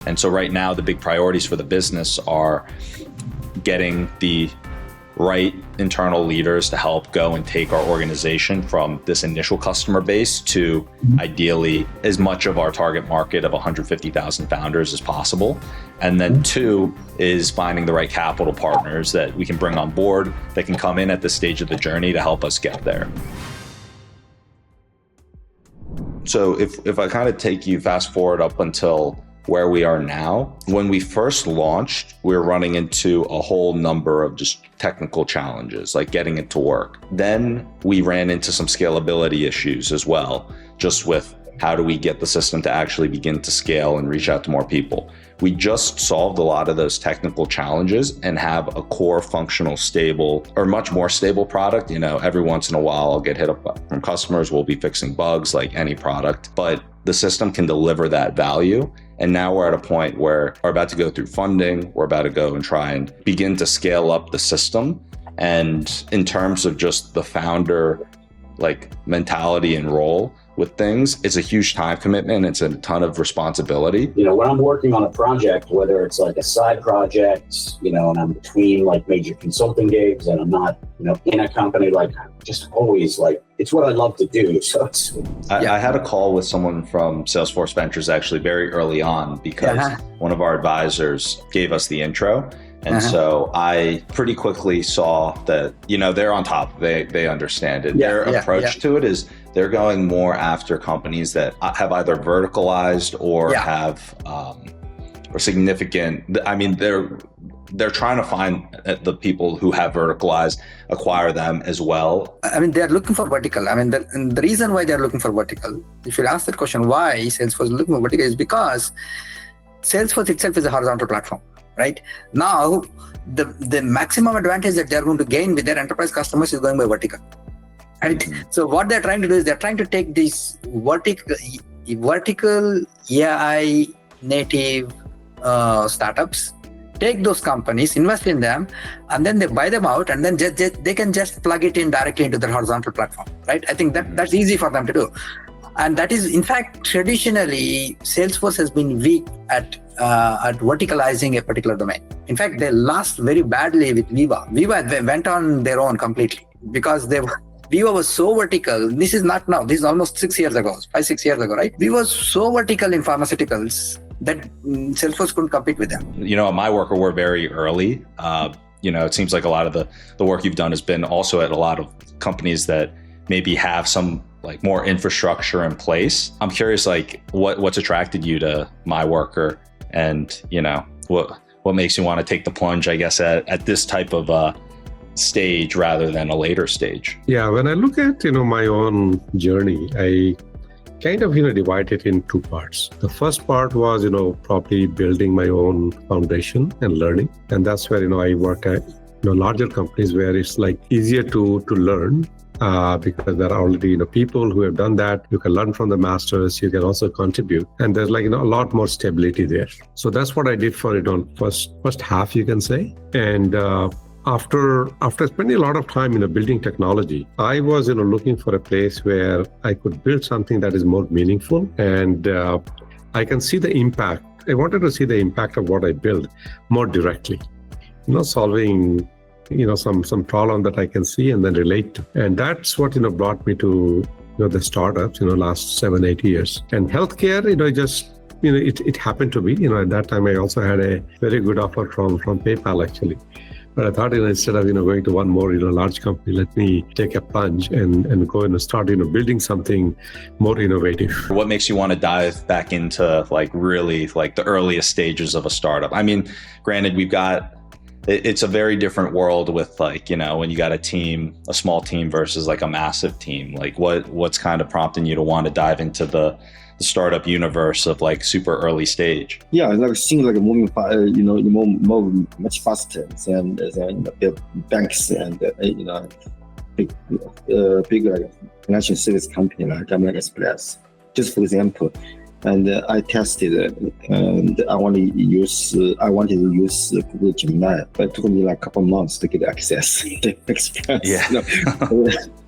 And so right now, the big priorities for the business are getting the right internal leaders to help go and take our organization from this initial customer base to ideally as much of our target market of 150,000 founders as possible. And then two is finding the right capital partners that we can bring on board that can come in at this stage of the journey to help us get there. So if I kind of take you fast forward up until where we are now, when we first launched, we were running into a whole number of just technical challenges, like getting it to work. Then we ran into some scalability issues as well, just with how do we get the system to actually begin to scale and reach out to more people. We just solved a lot of those technical challenges and have a core functional, stable, or much more stable product. Every once in a while I'll get hit up from customers. We'll be fixing bugs like any product, but the system can deliver that value. And now we're at a point where we're about to go through funding. We're about to go and try and begin to scale up the system. And in terms of just the founder mentality and role with things, it's a huge time commitment. It's a ton of responsibility. When I'm working on a project, whether it's like a side project, and I'm between major consulting gigs and I'm not, in a company, just always it's what I love to do. So it's, I had a call with someone from Salesforce Ventures actually very early on because one of our advisors gave us the intro. And so I pretty quickly saw that, they're on top. They understand it. Their approach to it is they're going more after companies that have either verticalized or have or significant. They're trying to find the people who have verticalized, acquire them as well. They're looking for vertical. The reason why they're looking for vertical, if you ask that question, why Salesforce is looking for vertical, is because Salesforce itself is a horizontal platform. Right now, the maximum advantage that they're going to gain with their enterprise customers is going by vertical. Right. So what they're trying to do is they're trying to take these vertical AI native startups, take those companies, invest in them, and then they buy them out, and then they can just plug it in directly into their horizontal platform. Right. I think that's easy for them to do. And that is, in fact, traditionally, Salesforce has been weak at verticalizing a particular domain. In fact, they lost very badly with Viva. Viva, they went on their own completely because Viva was so vertical. This is not now. This is almost 6 years ago, 5-6 years ago, right? Viva was so vertical in pharmaceuticals that Salesforce couldn't compete with them. At MyWorker, we're very early. It seems like a lot of the work you've done has been also at a lot of companies that maybe have some more infrastructure in place. I'm curious, what's attracted you to MyWorker, and what makes you want to take the plunge, I guess, at this type of stage rather than a later stage? Yeah, when I look at my own journey, I kind of divide it in two parts. The first part was probably building my own foundation and learning, and that's where I work at larger companies where it's easier to learn. Because there are already people who have done that. You can learn from the masters. You can also contribute, and there's a lot more stability there. So that's what I did for it on first half, you can say. And after spending a lot of time building technology, I was looking for a place where I could build something that is more meaningful, and I can see the impact. I wanted to see the impact of what I build more directly, solving some problem that I can see and then relate to. And that's what, brought me to, the startups, last 7-8 years. And healthcare, it happened to be, at that time, I also had a very good offer from PayPal, actually. But I thought, instead of, going to one more, large company, let me take a plunge and go and start, building something more innovative. What makes you want to dive back into really the earliest stages of a startup? Granted, it's a very different world with when you got a small team versus a massive team. What's kind of prompting you to want to dive into the startup universe of super early stage? Yeah, things moving move much faster than the banks and big financial service company like American Express. Just for example, And I tested it, and I wanted to use Google Gemini, but it took me like a couple months to get access. Express. Yeah.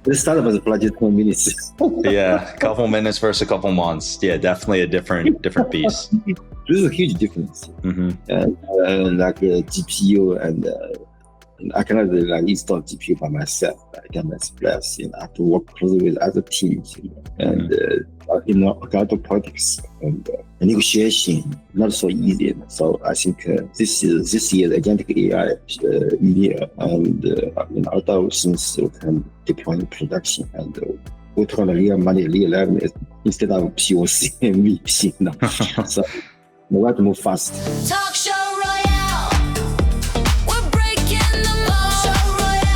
The startup was project 20 minutes. Yeah, a couple minutes versus a couple months. Yeah, definitely a different piece. This is a huge difference. Like GPU and I cannot like install GPU by myself. I can express, I have to work closely with other teams, and account of politics and negotiation, not so easy. So I think this year's agentic AI year, and other things we can deploy in production, and we talk about real money, real revenue instead of POC and MVP. So we have to move fast. Talk show.